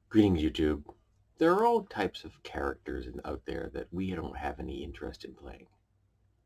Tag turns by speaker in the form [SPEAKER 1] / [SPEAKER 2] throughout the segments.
[SPEAKER 1] Greetings, YouTube. There are all types of characters out there that we don't have any interest in playing.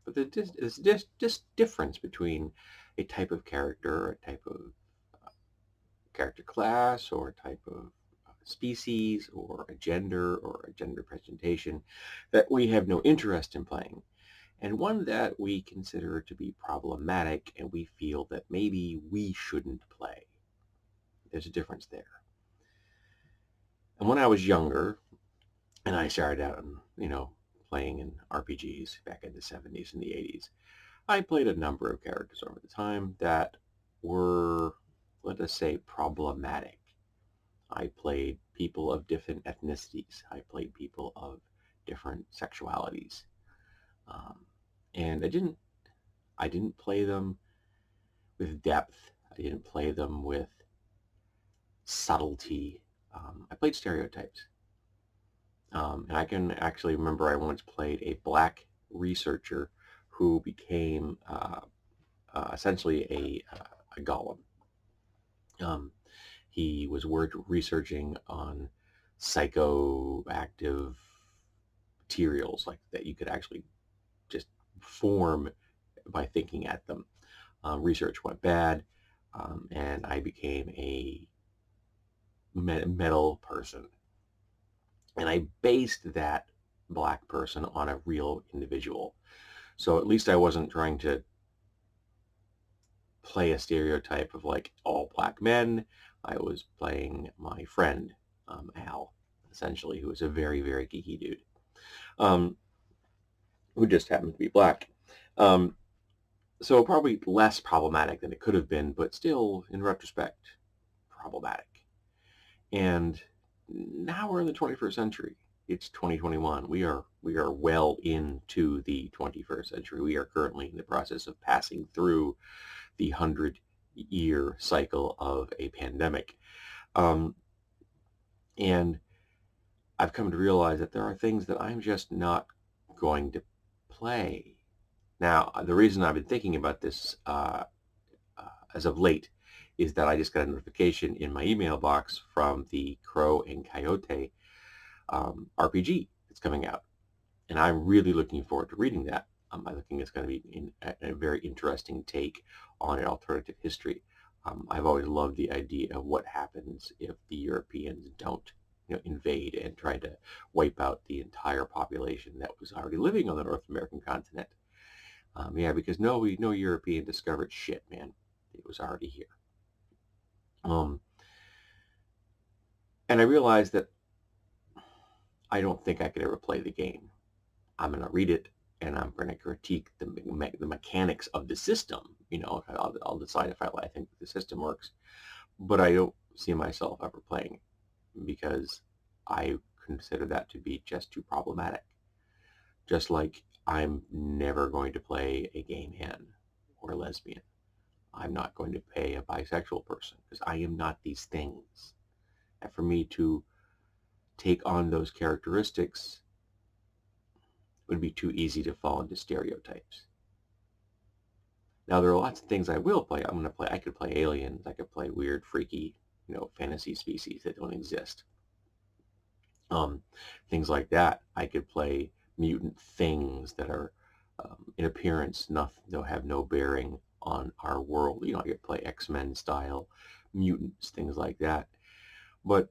[SPEAKER 1] But there's just difference between a type of character, a type of character class, or a type of species, or a gender presentation that we have no interest in playing, and one that we consider to be problematic and we feel that maybe we shouldn't play. There's a difference there. And when I was younger, and I started out, playing in RPGs back in the 70s and the 80s. I played a number of characters over the time that were, let us say, problematic. I played people of different ethnicities. I played people of different sexualities. Um, and I didn't play them with depth. I didn't play them with subtlety. I played stereotypes. And I can actually remember I once played a black researcher who became essentially a golem. Um, he was researching on psychoactive materials like that you could actually just form by thinking at them. Research went bad, and I became a metal person. And I based that black person on a real individual. So at least I wasn't trying to play a stereotype of like all black men. I was playing my friend, Al, essentially, who was a very, very geeky dude, um, who just happened to be black. Um, so probably less problematic than it could have been, but still, in retrospect, problematic. And now we're in the 21st century. It's 2021. We are well into the 21st century. We are currently in the process of passing through the 100-year cycle of a pandemic. Um, and I've come to realize that there are things that I'm just not going to play. Now, the reason I've been thinking about this as of late is that I just got a notification in my email box from the Crow and Coyote RPG that's coming out. And I'm really looking forward to reading that. I think it's going to be a very interesting take on an alternative history. I've always loved the idea of what happens if the Europeans don't, invade and try to wipe out the entire population that was already living on the North American continent. Yeah, because no European discovered shit, man. It was already here. Um, and I realized that I don't think I could ever play the game. I'm going to read it and I'm going to critique the mechanics of the system. I'll decide if I think the system works, but I don't see myself ever playing it because I consider that to be just too problematic. Just like I'm never going to play a gay man or a lesbian. I'm not going to play a bisexual person because I am not these things. And for me to take on those characteristics would be too easy to fall into stereotypes. Now there are lots of things I will play. I could play aliens. I could play weird, freaky, fantasy species that don't exist. Um, Things like that. I could play mutant things that are, in appearance, they'll have no bearing on our world. I could play X-Men style mutants, things like that. But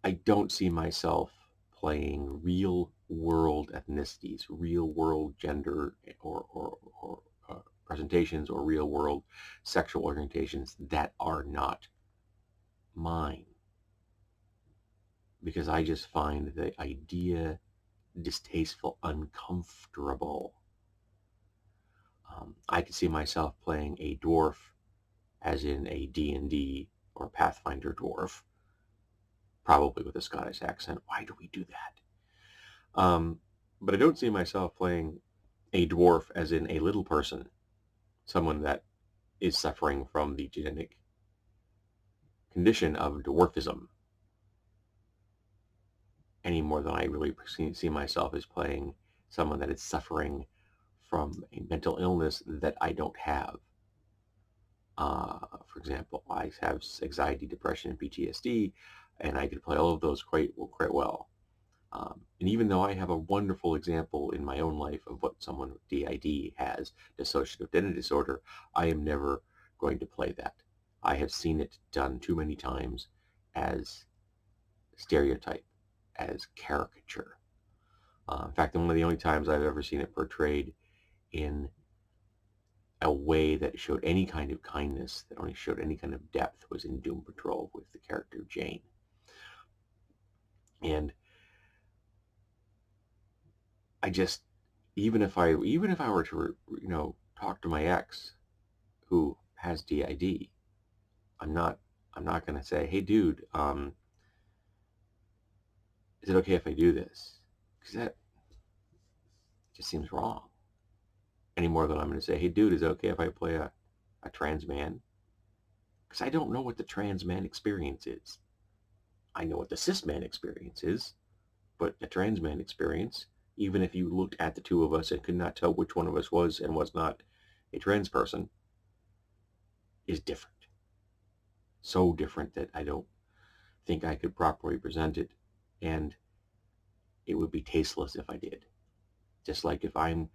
[SPEAKER 1] I don't see myself playing real world ethnicities, real world gender or presentations, or real world sexual orientations that are not mine. Because I just find the idea distasteful, uncomfortable. I could see myself playing a dwarf, as in a D&D or Pathfinder dwarf, probably with a Scottish accent. Why do we do that? But I don't see myself playing a dwarf as in a little person, someone that is suffering from the genetic condition of dwarfism, any more than I really see myself as playing someone that is suffering from a mental illness that I don't have. For example, I have anxiety, depression, and PTSD. and I could play all of those quite well. And even though I have a wonderful example in my own life of what someone with DID has, dissociative identity disorder, I am never going to play that. I have seen it done too many times as stereotype, as caricature. In fact, one of the only times I've ever seen it portrayed in a way that showed any kind of kindness, that only showed any kind of depth, was in Doom Patrol with the character Jane. And I just, even if I were to, talk to my ex who has DID, I'm not going to say, hey dude, is it okay if I do this? Because that just seems wrong. Any more than I'm going to say, hey dude, is it okay if I play a trans man? Because I don't know what the trans man experience is. I know what the cis man experience is, but the trans man experience, even if you looked at the two of us and could not tell which one of us was and was not a trans person, is different. So different that I don't think I could properly present it, and it would be tasteless if I did. Just like if I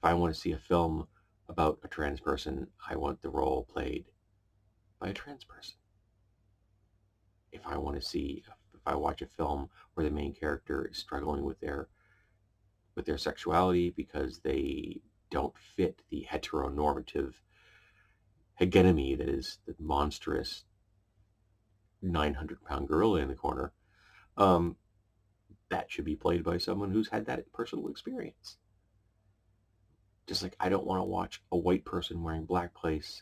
[SPEAKER 1] want to see a film about a trans person, I want the role played by a trans person. If I watch a film where the main character is struggling with their sexuality because they don't fit the heteronormative hegemony that is the monstrous 900-pound gorilla in the corner, that should be played by someone who's had that personal experience. Just like I don't want to watch a white person wearing blackface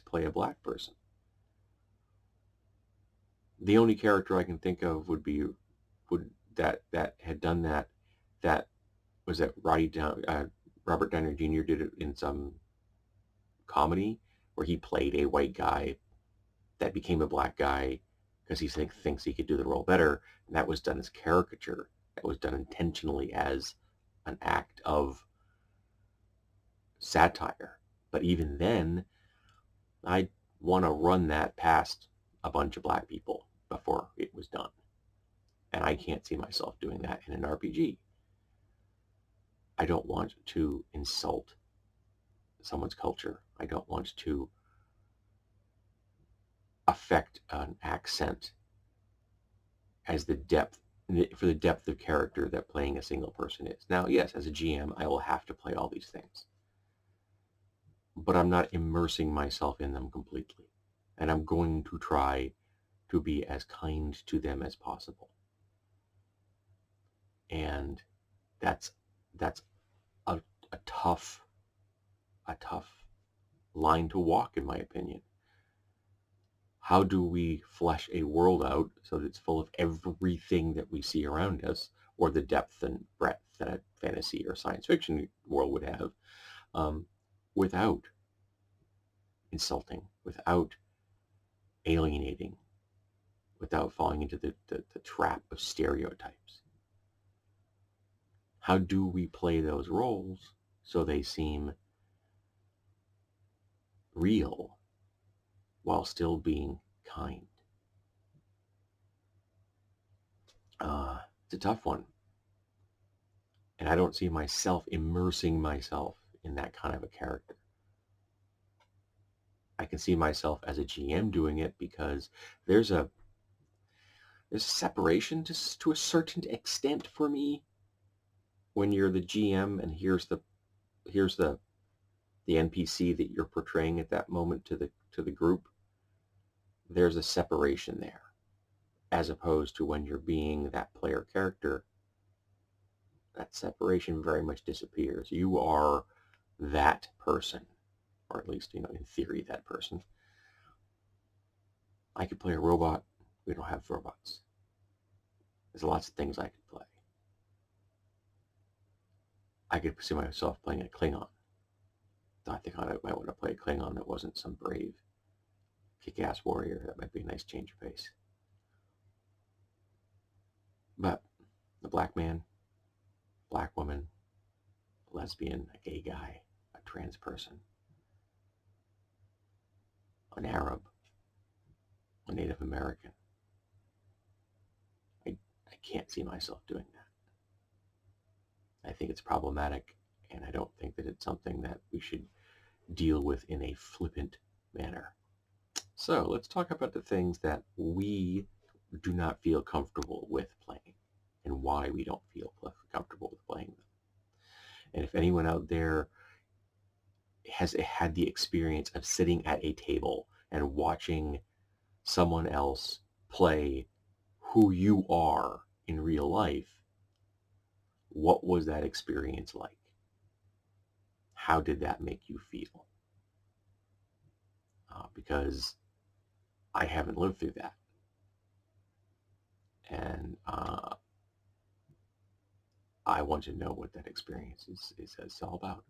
[SPEAKER 1] play a black person. The only character I can think of that had done that was that Robert Downey Jr. did it in some comedy where he played a white guy that became a black guy because he thinks he could do the role better, and that was done as caricature. That was done intentionally as an act of satire. But even then, I'd want to run that past a bunch of black people before it was done. And I can't see myself doing that in an RPG. I don't want to insult someone's culture. I don't want to affect an accent as the depth of character that playing a single person is. Now, yes, as a GM, I will have to play all these things, but I'm not immersing myself in them completely, and I'm going to try to be as kind to them as possible. And that's a tough line to walk, in my opinion. How do we flesh a world out so that it's full of everything that we see around us, or the depth and breadth that a fantasy or science fiction world would have, without insulting, without alienating, without falling into the trap of stereotypes? How do we play those roles so they seem real while still being kind? It's a tough one. And I don't see myself immersing myself in that kind of a character. I can see myself as a GM doing it because there's a separation to a certain extent for me when you're the GM and here's the NPC that you're portraying at that moment to the group. There's a separation there, as opposed to when you're being that player character. That separation very much disappears. You are that person, or at least, in theory, that person. I could play a robot. We don't have robots. There's lots of things I could play. I could see myself playing a Klingon. I think I might want to play a Klingon that wasn't some brave, kick-ass warrior. That might be a nice change of pace. But a black man, black woman, lesbian, a gay guy, a trans person, an Arab, a Native American, can't see myself doing that. I think it's problematic, and I don't think that it's something that we should deal with in a flippant manner. So let's talk about the things that we do not feel comfortable with playing and why we don't feel comfortable with playing them. And if anyone out there has had the experience of sitting at a table and watching someone else play who you are in real life, what was that experience like? How did that make you feel? Because I haven't lived through that. And I want to know what that experience is all about.